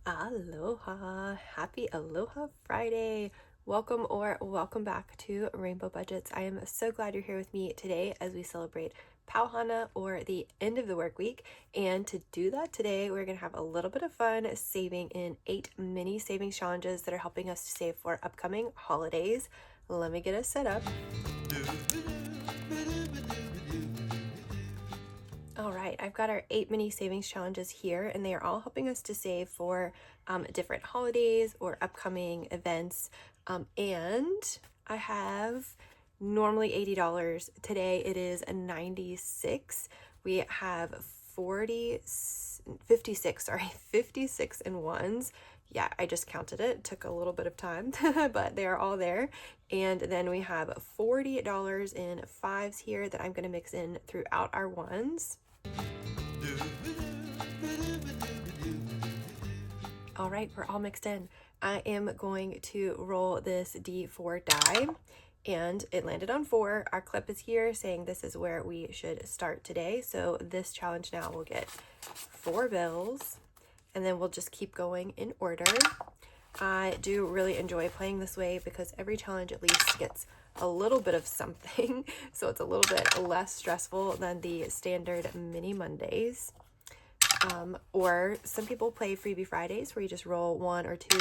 Aloha! Happy Aloha Friday! Welcome back to Rainbow Budgets. I am so glad you're here with me today as we celebrate Pau Hana, or the end of the work week. And to do that today, we're going to have a little bit of fun saving in 8 mini savings challenges that are helping us to save for upcoming holidays. Let me get us set up. All right, I've got our 8 mini savings challenges here, and they are all helping us to save for different holidays or upcoming events. And I have normally $80. Today it is $96. We have 56 in ones. Yeah, I just counted it. It took a little bit of time, but they are all there. And then we have $40 in fives here that I'm going to mix in throughout our ones. All right, we're all mixed in. I am going to roll this D4 die, and it landed on 4. Our clip is here saying this is where we should start today. So this challenge now will get 4 bills, and then we'll just keep going in order. I do really enjoy playing this way because every challenge at least gets a little bit of something, so it's a little bit less stressful than the standard mini Mondays. Or some people play Freebie Fridays where you just roll 1 or 2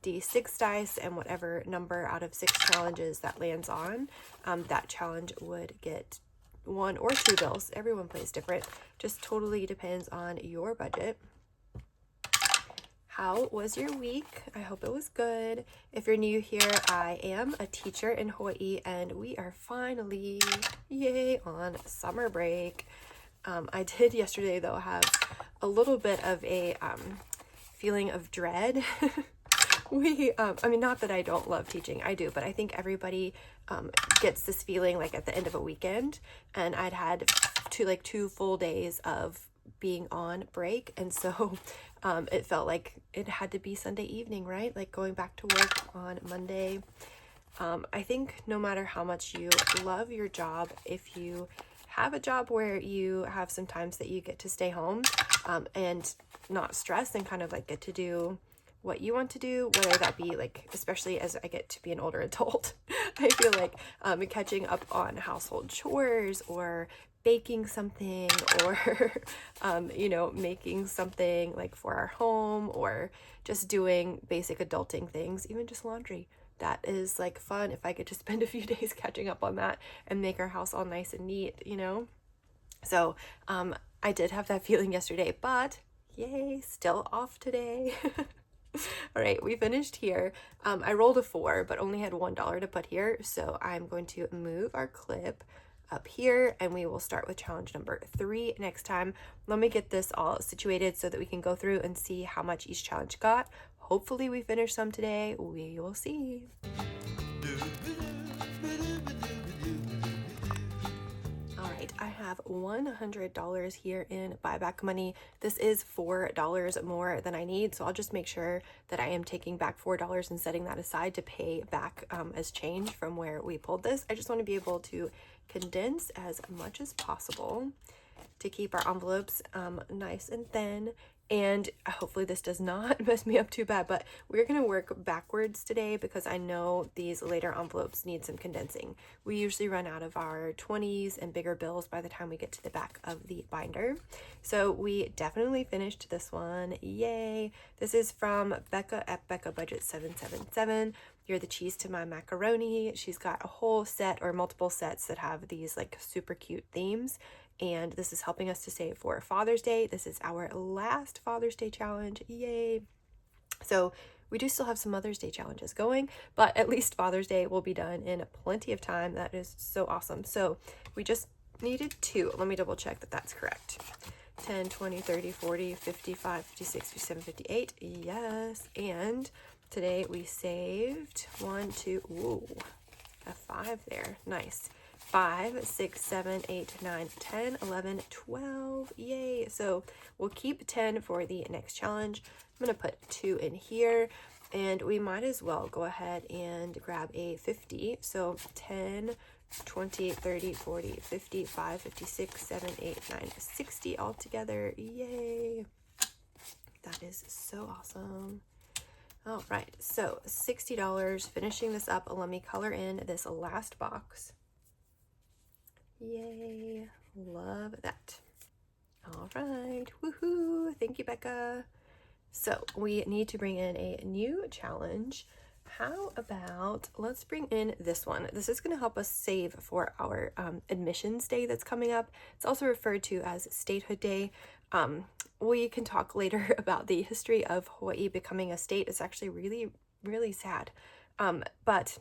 D6 dice, and whatever number out of 6 challenges that lands on, that challenge would get 1 or 2 bills. Everyone plays different, just totally depends on your budget. How was your week? I hope it was good. If you're new here, I am a teacher in Hawaii, and we are finally, yay, on summer break. I did yesterday, though, have a little bit of a feeling of dread. I mean, not that I don't love teaching, I do, but I think everybody gets this feeling like at the end of a weekend, and I'd had 2 full days of being on break, and so it felt like it had to be Sunday evening, right? Like going back to work on Monday. I think no matter how much you love your job, if you have a job where you have some times that you get to stay home and not stress and kind of like get to do what you want to do, whether that be like, especially as I get to be an older adult, I feel like catching up on household chores or baking something or making something like for our home, or just doing basic adulting things, even just laundry. That is like fun if I get to spend a few days catching up on that and make our house all nice and neat, So I did have that feeling yesterday, but yay, still off today. All right, we finished here. I rolled a 4, but only had $1 to put here. So I'm going to move our clip up here, and we will start with challenge number 3 next time. Let me get this all situated so that we can go through and see how much each challenge got. Hopefully we finish some today. We will see. I have $100 here in buyback money. This is $4 more than I need, so I'll just make sure that I am taking back $4 and setting that aside to pay back as change from where we pulled this. I just want to be able to condense as much as possible to keep our envelopes nice and thin. And hopefully this does not mess me up too bad, but we're going to work backwards today because I know these later envelopes need some condensing. We usually run out of our 20s and bigger bills by the time we get to the back of the binder. So we definitely finished this one. Yay! This is from Becca at Becca Budget 777. You're the cheese to my macaroni. She's got a whole set or multiple sets that have these like super cute themes. And this is helping us to save for Father's Day. This is our last Father's Day challenge. Yay. So we do still have some Mother's Day challenges going, but at least Father's Day will be done in plenty of time. That is so awesome. So we just needed 2. Let me double check that that's correct. 10, 20, 30, 40, 55, 56, 57, 58. Yes. And today we saved 1, 2, ooh, a 5 there. Nice. 5, 6, 7, 8, 9, 10, 11, 12. Yay. So we'll keep 10 for the next challenge. I'm going to put 2 in here, and we might as well go ahead and grab a 50. So 10, 20, 30, 40, 55, 56, 7, 8, 9, 60 all together. Yay. That is so awesome. All right, so $60, finishing this up. Let me color in this last box. Yay, love that. All right, woohoo, thank you, Becca. So we need to bring in a new challenge. How about, let's bring in this one. This is going to help us save for our admissions day that's coming up. It's also referred to as Statehood Day. We can talk later about the history of Hawaii becoming a state. It's actually really, really sad. But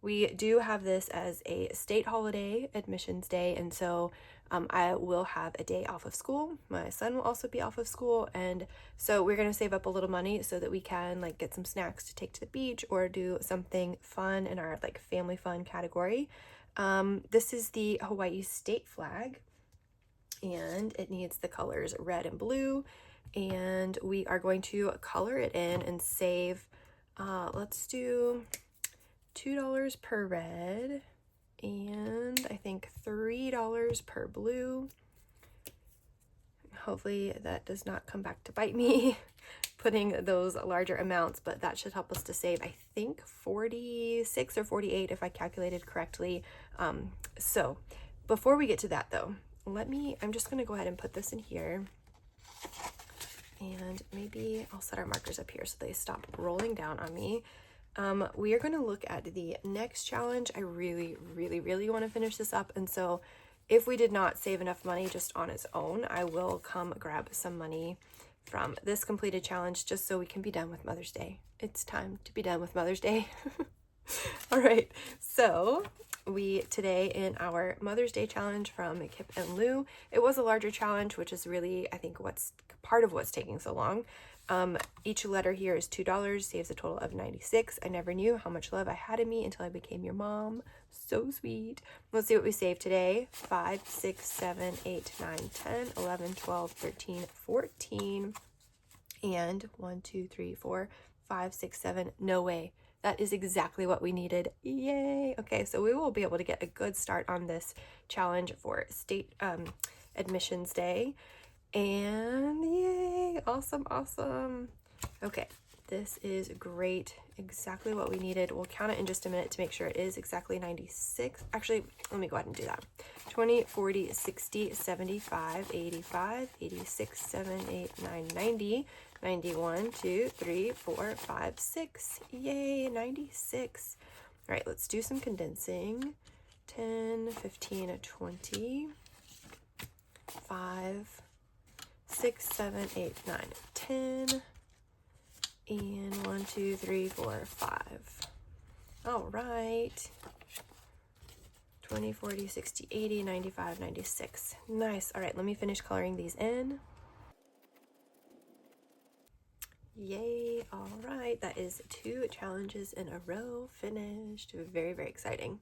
we do have this as a state holiday, Admissions Day, and so I will have a day off of school. My son will also be off of school, and so we're gonna save up a little money so that we can like get some snacks to take to the beach or do something fun in our like family fun category. This is the Hawaii state flag, and it needs the colors red and blue, and we are going to color it in and save. Let's do $2 per red, and I think $3 per blue. Hopefully that does not come back to bite me putting those larger amounts, but that should help us to save, I think, 46 or 48 if I calculated correctly. So before we get to that though, I'm just gonna go ahead and put this in here, and maybe I'll set our markers up here so they stop rolling down on me. We are going to look at the next challenge. I really, really, really want to finish this up. And so if we did not save enough money just on its own, I will come grab some money from this completed challenge just so we can be done with Mother's Day. It's time to be done with Mother's Day. All right. So today in our Mother's Day challenge from Kip and Lou, it was a larger challenge, which is really, I think, what's part of what's taking so long. Each letter here is $2, saves a total of 96. I never knew how much love I had in me until I became your mom. So sweet. Let's see what we saved today. 5, 6, 7, 8, 9, 10, 11, 12, 13, 14, and 1, 2, 3, 4, 5, 6, 7. No way. That is exactly what we needed. Yay. Okay, so we will be able to get a good start on this challenge for state admissions day. And yay, awesome, awesome. Okay, this is great, exactly what we needed. We'll count it in just a minute to make sure it is exactly 96. Actually, let me go ahead and do that. 20, 40, 60, 75, 85, 86, 7, 8, 9, 90, 91, 2, 3, 4, 5, 6. Yay, 96. All right, let's do some condensing. 10, 15, 20, 5, 6, 7, 8, 9, 10, and 1, 2, 3, 4, 5. All right. 20, 40, 60, 80, 95, 96. Nice. All right, let me finish coloring these in. Yay. All right, that is 2 challenges in a row finished. Very, very exciting.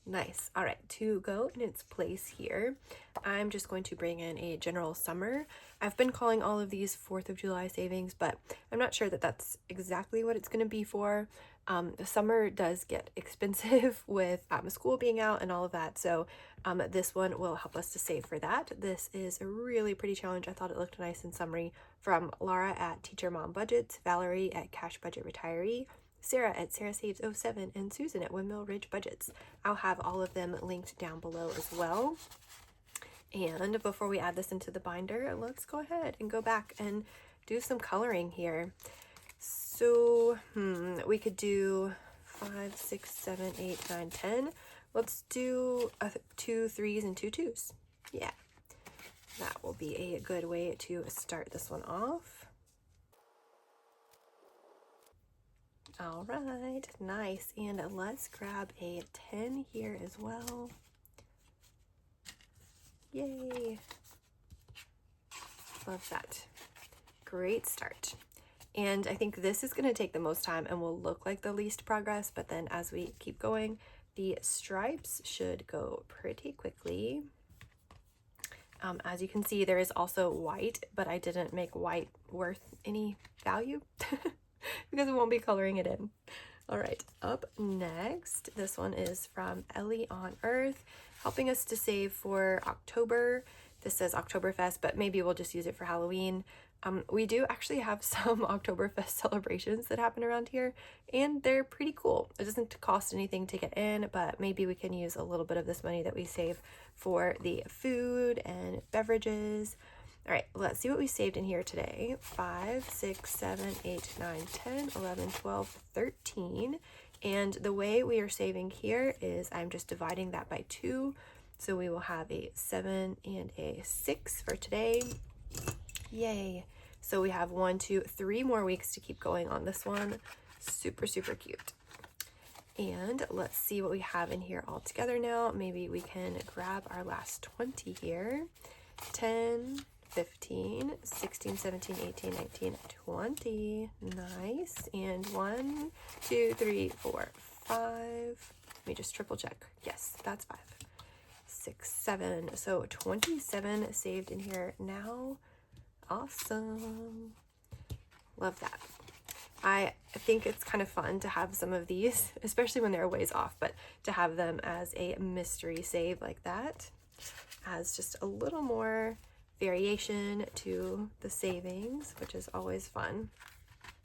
Nice. All right, to go in its place here, I'm just going to bring in a general summer. I've been calling all of these 4th of July savings, but I'm not sure that that's exactly what it's going to be for. The summer does get expensive with school being out and all of that, so this one will help us to save for that. This is a really pretty challenge. I thought it looked nice and summery, from Laura at Teacher Mom Budgets, Valerie at Cash Budget Retiree, Sarah at Sarah Saves 07, and Susan at Windmill Ridge Budgets. I'll have all of them linked down below as well. And before we add this into the binder, let's go ahead and go back and do some coloring here. So we could do 5, 6, 7, 8, 9, 10. Let's do 2 3s and 2 2s. Yeah, that will be a good way to start this one off. All right, nice. And let's grab a 10 here as well. Yay. Love that. Great start. And I think this is going to take the most time and will look like the least progress, but then as we keep going, the stripes should go pretty quickly. As you can see, there is also white, but I didn't make white worth any value because we won't be coloring it in. All right, up next, this one is from Ellie on Earth, helping us to save for October. This says Octoberfest, but maybe we'll just use it for Halloween. We do actually have some Octoberfest celebrations that happen around here, and they're pretty cool. It doesn't cost anything to get in, but maybe we can use a little bit of this money that we save for the food and beverages. All right, let's see what we saved in here today. 5, 6, 7, 8, 9, 10, 11, 12, 13. And the way we are saving here is I'm just dividing that by 2. So we will have a 7 and a 6 for today. Yay. So we have 1, 2, 3 more weeks to keep going on this one. Super, super cute. And let's see what we have in here all together now. Maybe we can grab our last 20 here. 10, 15, 16, 17, 18, 19, 20. Nice. And 1, 2, 3, 4, 5. Let me just triple check. Yes, that's 5. 6, 7. So 27 saved in here now. Awesome. Love that. I think it's kind of fun to have some of these, especially when they're a ways off, but to have them as a mystery save like that adds just a little more variation to the savings, which is always fun.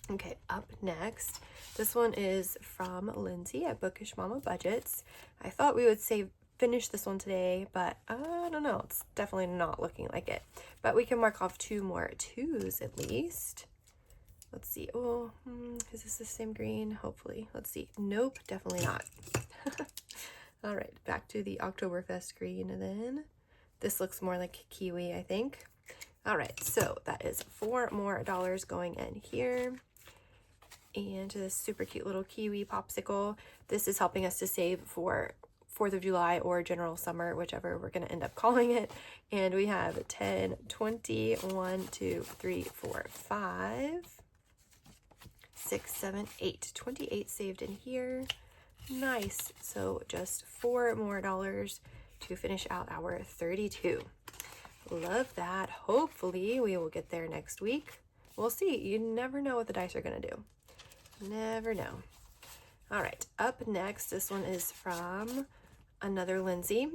Okay, up next, this one is from Lindsay at Bookish Mama Budgets. I thought we would finish this one today, but I don't know, it's definitely not looking like it. But we can mark off 2 more 2s at least. Let's see. Oh, is this the same green? Hopefully. Let's see. Nope, definitely not. All right, back to the Octoberfest green then. This looks more like kiwi, I think. All right, so that is $4 more going in here. And this super cute little kiwi popsicle. This is helping us to save for 4th of July or general summer, whichever we're going to end up calling it. And we have 10, 20, 1, 2, 3, 4, 5, 6, 7, 8. 28 saved in here. Nice. So just $4 more to finish out our 32. Love that. Hopefully we will get there next week. We'll see. You never know what the dice are going to do. Never know. All right, up next, this one is from another Lindsay.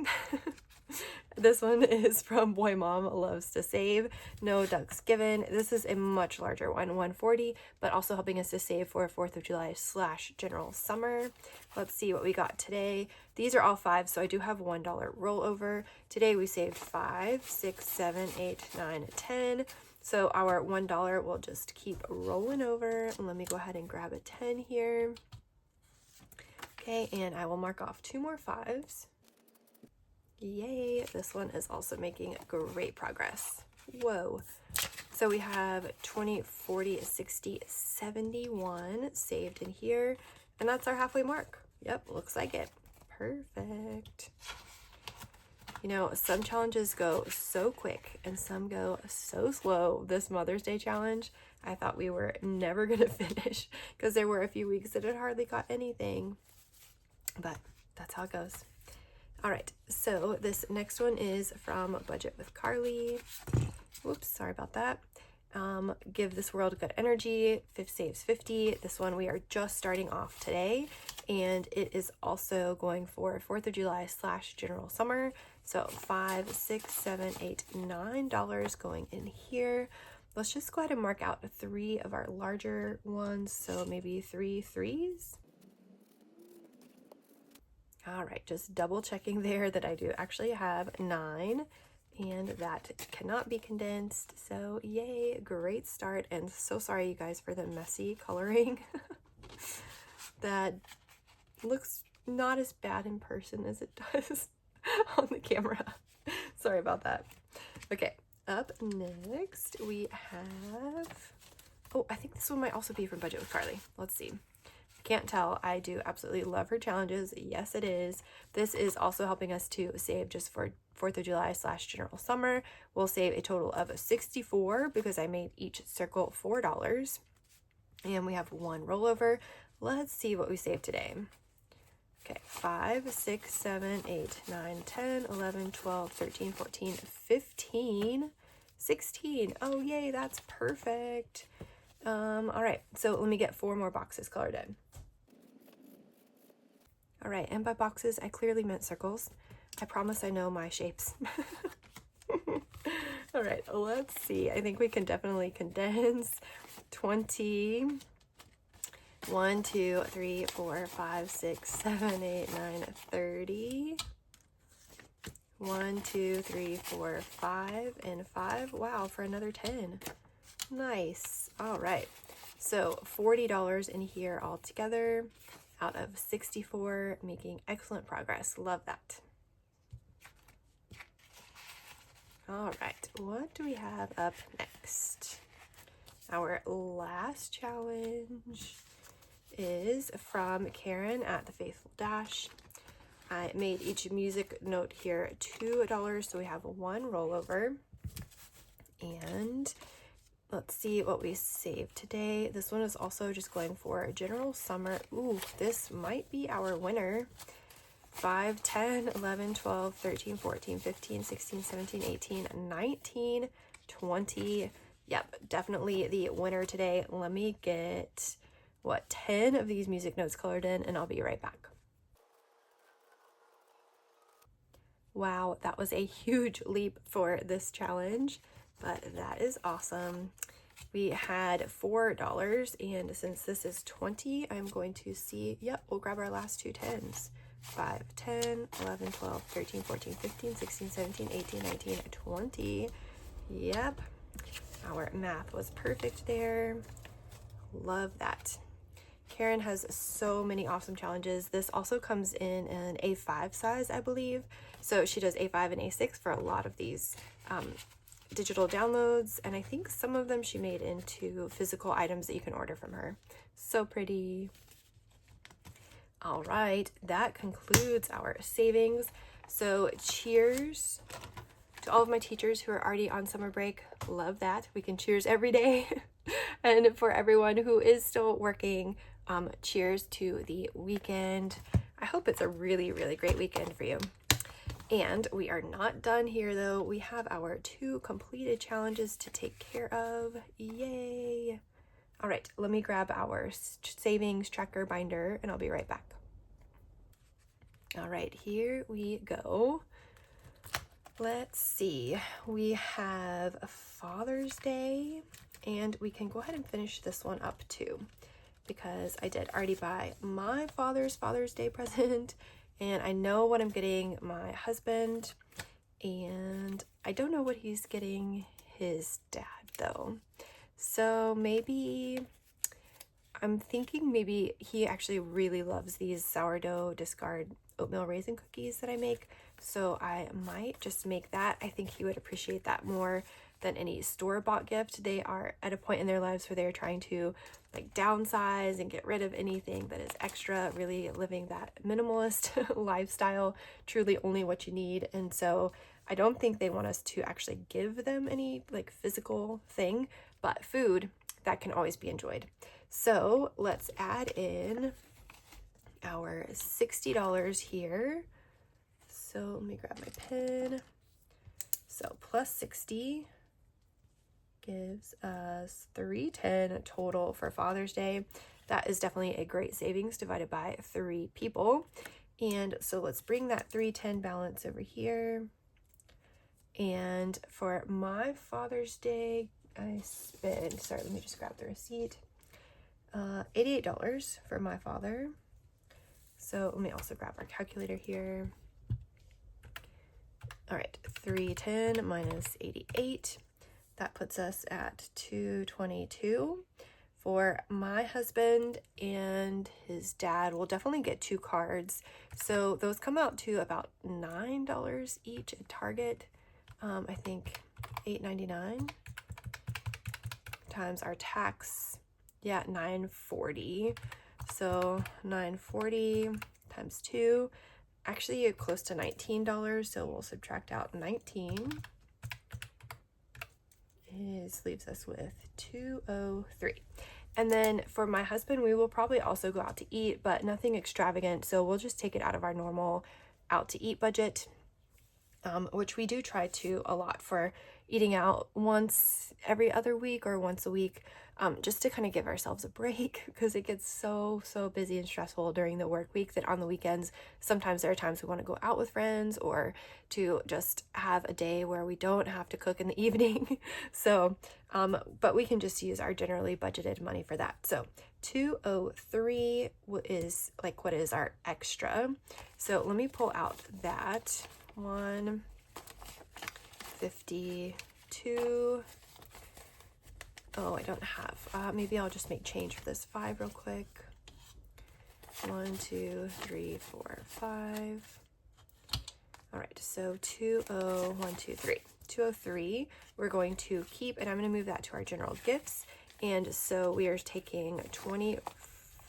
This one is from Boy Mom Loves to Save. No ducks given. This is a much larger one, 140, but also helping us to save for 4th of July / general summer. Let's see what we got today. These are all 5, so I do have $1 rollover. Today we saved 5, 6, 7, 8, 9, 10. So our $1 will just keep rolling over. Let me go ahead and grab a 10 here. Okay, and I will mark off 2 more 5s. Yay, this one is also making great progress. Whoa. So we have 20, 40, 60, 71 saved in here, and that's our halfway mark. Yep, looks like it. Perfect. You know, some challenges go so quick and some go so slow. This Mother's Day challenge, I thought we were never going to finish because there were a few weeks that had hardly got anything. But that's how it goes. All right, so this next one is from Budget with Carly. Whoops, sorry about that. Give this world good energy. 5 saves 50. This one we are just starting off today, and it is also going for 4th of July / general summer. So 5, 6, 7, 8, $9 going in here. Let's just go ahead and mark out 3 of our larger ones. So maybe 3 3s. All right, just double checking there that I do actually have 9, and that cannot be condensed. So yay, great start. And so sorry you guys for the messy coloring. That looks not as bad in person as it does on the camera. Sorry about that. Okay, up next we have, oh, I think this one might also be from Budget with Carly. Let's see. Can't tell. I do absolutely love her challenges. Yes, it is. This is also helping us to save just for 4th of July / general summer. We'll save a total of 64 because I made each circle $4. And we have 1 rollover. Let's see what we saved today. Okay, 5, 6, 7, 8, 9, 10, 11, 12, 13, 14, 15, 16. Oh, yay, that's perfect. All right, so let me get 4 more boxes colored in. All right, and by boxes, I clearly meant circles. I promise I know my shapes. All right, let's see. I think we can definitely condense 20. 1, 2, 3, 4, 5, 6, 7, 8, 9, 30. 1, 2, 3, 4, 5, and 5. Wow, for another 10. Nice. All right. So $40 in here altogether out of 64, making excellent progress. Love that. All right, what do we have up next? Our last challenge is from Karen at the Faithful Dash. I made each music note here $2, so we have one rollover. And let's see what we saved today. This one is also just going for general summer. Ooh, this might be our winner. 5, 10, 11, 12, 13, 14, 15, 16, 17, 18, 19, 20. Yep, definitely the winner today. Let me get, 10 of these music notes colored in, and I'll be right back. Wow, that was a huge leap for this challenge, but that is awesome. We had $4, and since this is 20, I'm going to see, yep, we'll grab our last two 10s. 5, 10, 11, 12, 13, 14, 15, 16, 17, 18, 19, 20. Yep, our math was perfect there. Love that. Karen has so many awesome challenges. This also comes in an A5 size, I believe. So she does A5 and A6 for a lot of these digital downloads. And I think some of them she made into physical items that you can order from her. So pretty. All right, that concludes our savings. So cheers to all of my teachers who are already on summer break. Love that. We can cheers every day. And for everyone who is still working, cheers to the weekend. I hope it's a really, really great weekend for you. And we are not done here though. We have our 2 completed challenges to take care of. Yay. All right, let me grab our savings tracker binder and I'll be right back. All right, here we go. Let's see. We have a Father's Day, and we can go ahead and finish this one up too, because I did already buy my Father's Day present, and I know what I'm getting my husband, and I don't know what he's getting his dad though. So maybe I'm thinking maybe he actually really loves these sourdough discard oatmeal raisin cookies that I make. So I might just make that. I think he would appreciate that more than any store-bought gift. They are at a point in their lives where they're trying to like downsize and get rid of anything that is extra, really living that minimalist lifestyle, truly only what you need. And so I don't think they want us to actually give them any like physical thing, but food that can always be enjoyed. So let's add in our $60 here. So let me grab my pen. So plus 60 gives us $310 total for Father's Day. That is definitely a great savings divided by 3 people. And so let's bring that $310 balance over here. And for my Father's Day, I spent, sorry, let me just grab the receipt. $88 for my father. So let me also grab our calculator here. All right, 310 minus 88. That puts us at 222. For my husband and his dad, we'll definitely get 2 cards. So those come out to about $9 each at Target. I think $8.99 times our tax. Yeah, $9.40. So $9.40 times 2, actually close to $19. So we'll subtract out 19. This leaves us with $203. And then for my husband, we will probably also go out to eat, but nothing extravagant. So we'll just take it out of our normal out to eat budget, which we do try to a lot for eating out once every other week or once a week, just to kind of give ourselves a break, because it gets so busy and stressful during the work week that on the weekends, sometimes there are times we want to go out with friends or to just have a day where we don't have to cook in the evening. So, but we can just use our generally budgeted money for that. So 203 is like, what is our extra? So let me pull out that 152. Oh, I don't have, maybe I'll just make change for this 5 real quick. 1, 2, 3, 4, 5. All right, so 203. 203, we're going to keep, and I'm going to move that to our general gifts. And so we are taking 20,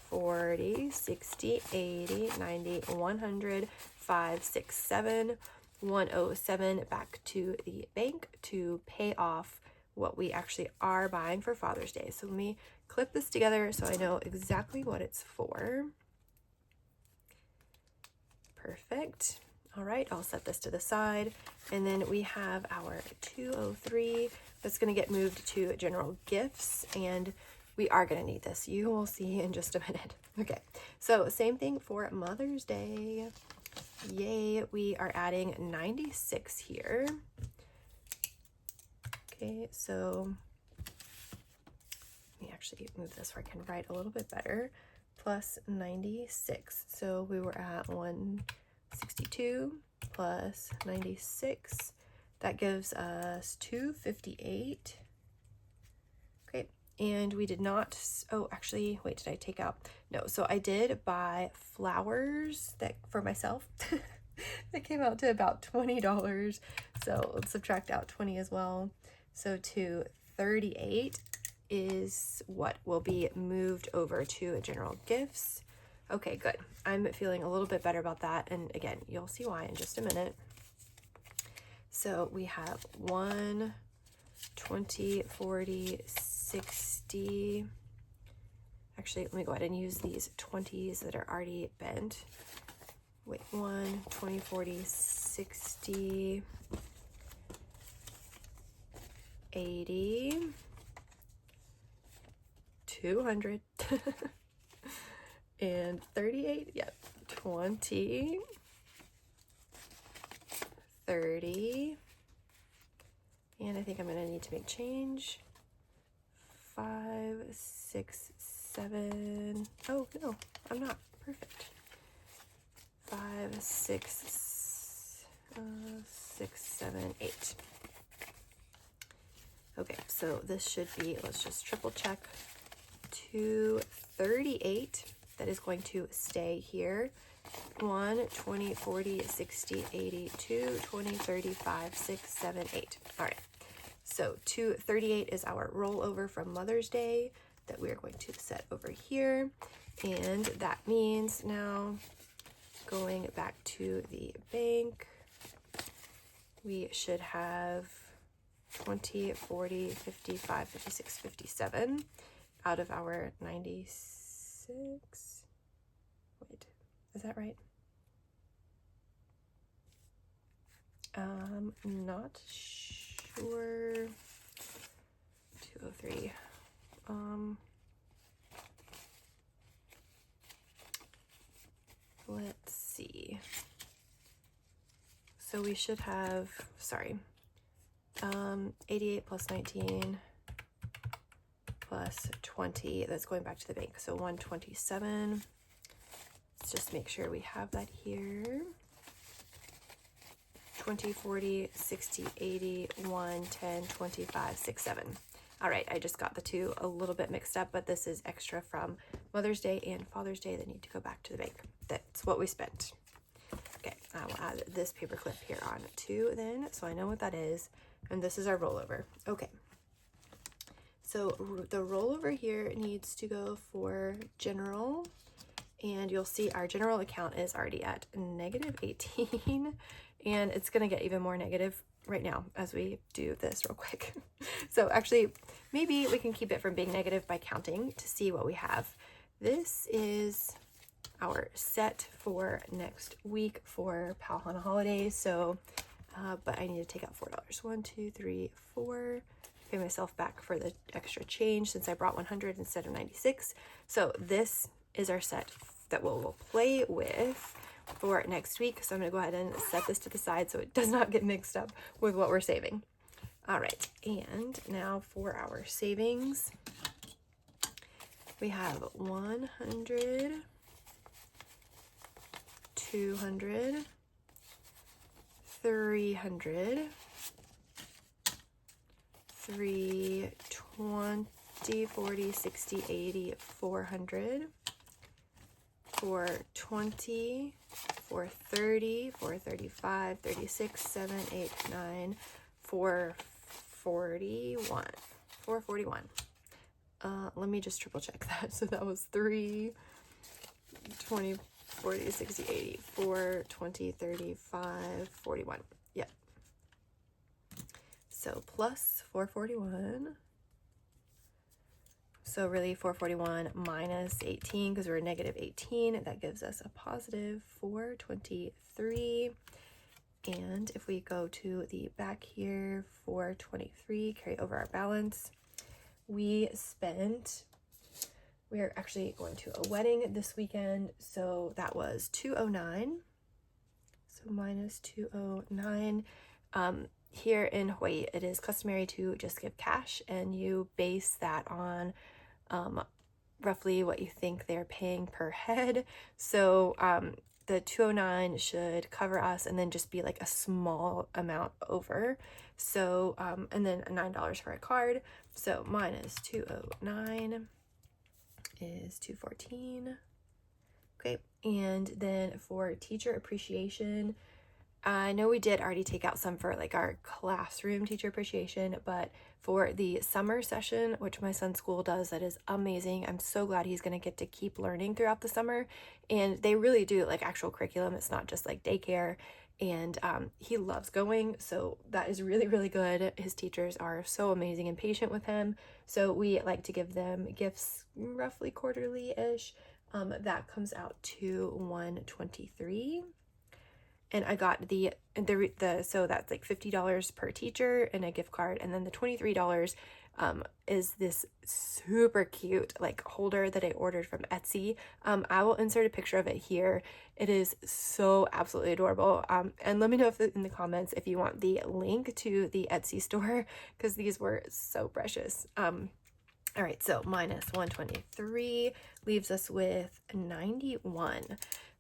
40, 60, 80, 90, 100, 5, 6, 7, 107 back to the bank to pay off what we actually are buying for Father's Day. So let me clip this together so I know exactly what it's for. Perfect. All right, I'll set this to the side. And then we have our 203 that's going to get moved to general gifts, and we are going to need this. You will see in just a minute. Okay, so same thing for Mother's Day. Yay, we are adding 96 here. Okay, so let me actually move this where I can write a little bit better. Plus 96. So we were at 162 plus 96. That gives us 258. Okay, and we did not, oh, actually, wait, did I take out? No, so I did buy flowers that for myself. That came out to about $20. So let's subtract out 20 as well. So 238 is what will be moved over to general gifts. Okay, good. I'm feeling a little bit better about that. And again, you'll see why in just a minute. So we have 1, 20, 40, 60. Actually, let me go ahead and use these 20s that are already bent. Wait, 1, 20, 40, 60, 80, 200, and 38, yep, 20, 30, and I think I'm going to need to make change, 5, 6, 7, oh, no, I'm not, perfect, 5, 6, 6, 7, 8. Okay, so this should be, let's just triple check, 238, that is going to stay here. 1, 20, 40, 60, 80, 2, 20, 35, 6, 7, 8. All right, so 238 is our rollover from Mother's Day that we are going to set over here. And that means now going back to the bank, we should have 20, 40, 55, 56, 57 out of our 96. Wait, is that right? Not sure. 203. Let's see. So we should have, sorry, 88 plus 19 plus 20, that's going back to the bank, so 127. Let's just make sure we have that here. 20, 40, 60, 80, 1, 10, 25, 6, 7. All right, I just got the two a little bit mixed up, but this is extra from Mother's Day and Father's Day that need to go back to the bank. That's what we spent. Okay, I will add this paper clip here on too then, so I know what that is. And this is our rollover. Okay, so the rollover here needs to go for general, and you'll see our general account is already at negative 18, and it's gonna get even more negative right now as we do this real quick. So actually, maybe we can keep it from being negative by counting to see what we have. This is our set for next week for Pau Hana Holidays. So but I need to take out $4. 1, 2, 3, 4. Pay myself back for the extra change since I brought 100 instead of 96. So this is our set that we'll play with for next week. So I'm going to go ahead and set this to the side so it does not get mixed up with what we're saving. All right, and now for our savings, we have 100, 200, 300, 320, 40, 60, 80, 400, 420, 430, 435, 36, 7, 8, 9, 441. 441. Let me just triple check that. So that was 3, 20, 40, 60, 80, 4, 20, 35, 41. Yep. So plus 441. So really 441 minus 18, because we're negative 18. That gives us a positive 423. And if we go to the back here, 423, carry over our balance. We are actually going to a wedding this weekend, so that was 209. So minus 209. Here in Hawaii, it is customary to just give cash, and you base that on roughly what you think they're paying per head. So the 209 should cover us, and then just be like a small amount over. So and then $9 for a card. So minus 209 is 214. Okay, and then for teacher appreciation, I know we did already take out some for like our classroom teacher appreciation, but for the summer session, which my son's school does, that is amazing. I'm so glad he's going to get to keep learning throughout the summer. And they really do like actual curriculum. It's not just like daycare. And he loves going. So that is really, really good. His teachers are so amazing and patient with him. So we like to give them gifts roughly quarterly-ish. That comes out to $123. And I got the so that's like $50 per teacher and a gift card. And then the $23 is this super cute like holder that I ordered from Etsy. I will insert a picture of it here. It is so absolutely adorable. And let me know in the comments if you want the link to the Etsy store, because these were so precious. All right, so minus 123 leaves us with 91.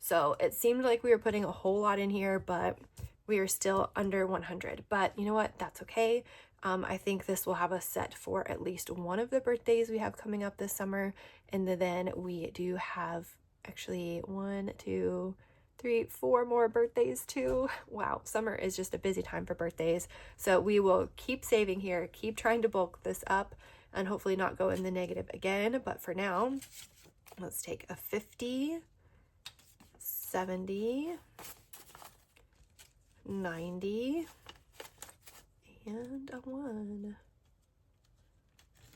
So it seemed like we were putting a whole lot in here, but we are still under 100. But you know what? That's okay. I think this will have us set for at least one of the birthdays we have coming up this summer. And then we do have actually 1, 2, 3, 4 more birthdays too. Wow, summer is just a busy time for birthdays. So we will keep saving here, keep trying to bulk this up, and hopefully not go in the negative again. But for now, let's take a 50, 70, 90, and a 1.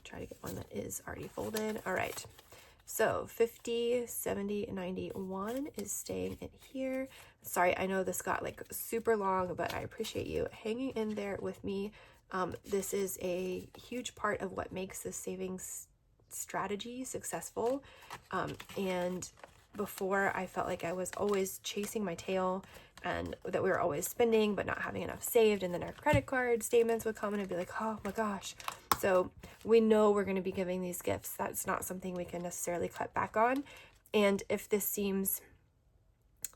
Try to get one that is already folded. All right, so 50, 70, 91 is staying in here. Sorry, I know this got like super long, but I appreciate you hanging in there with me. This is a huge part of what makes this savings strategy successful. And before, I felt like I was always chasing my tail, and that we were always spending but not having enough saved, and then our credit card statements would come and I'd be like, oh my gosh. So we know we're going to be giving these gifts. That's not something we can necessarily cut back on. And if this seems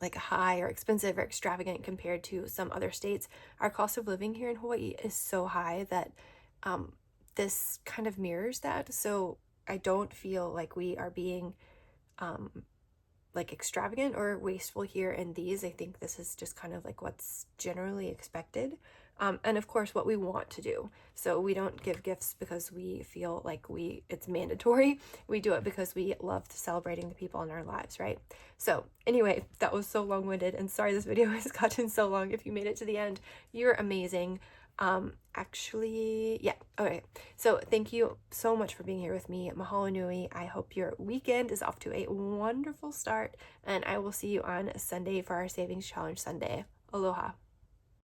like high or expensive or extravagant compared to some other states, our cost of living here in Hawaii is so high that this kind of mirrors that. So I don't feel like we are being like extravagant or wasteful here in these. I think this is just kind of like what's generally expected. And of course what we want to do. So we don't give gifts because we feel like it's mandatory. We do it because we love celebrating the people in our lives, right? So anyway, that was so long-winded, and sorry this video has gotten so long. If you made it to the end, you're amazing. Actually, yeah, okay. So thank you so much for being here with me. Mahalo nui. I hope your weekend is off to a wonderful start, and I will see you on Sunday for our Savings Challenge Sunday. Aloha.